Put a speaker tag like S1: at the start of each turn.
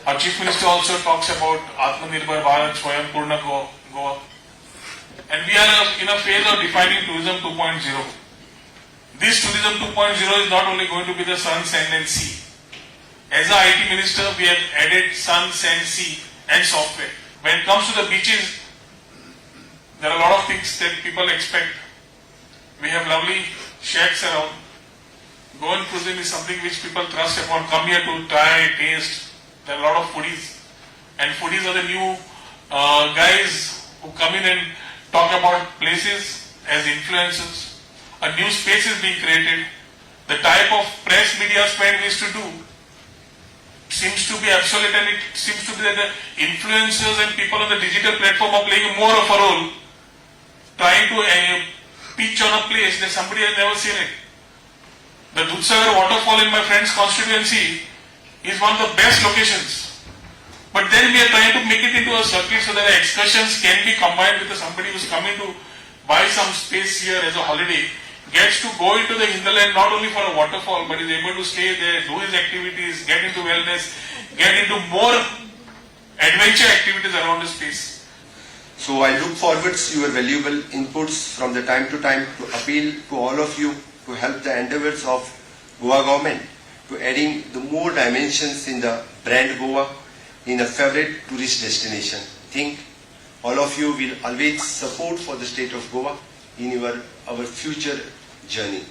S1: Our Chief Minister also talks about Atmanirbhar Bharat, Swayam Purna Goa. And we are in a phase of defining tourism 2.0. This tourism 2.0 is not only going to be the sun, sand and sea. As a IT minister, we have added sun, sand, sea and software. When it comes to the beaches, there are a lot of things that people expect. We have lovely shacks around. Goan cuisine is something which people trust upon. Come here to try, taste. There are a lot of foodies. And foodies are the new guys who come in and talk about places as influencers. A new space is being created. The type of press media spend we used to do seems to be obsolete, and it seems to be that the influencers and people on the digital platform are playing more of a role, trying to pitch on a place that somebody has never seen it. The Dudhsagar waterfall in my friend's constituency is one of the best locations. But then we are trying to make it into a circuit so that the excursions can be combined with somebody who is coming to buy some space here as a holiday, gets to go into the hinterland not only for a waterfall, but is able to stay there, do his activities, get into wellness, get into more adventure activities around the space.
S2: So I look forward to your valuable inputs from the time to time to appeal to all of you to help the endeavors of Goa government to adding the more dimensions in the brand Goa in a favorite tourist destination. I think all of you will always support for the state of Goa in our future journey.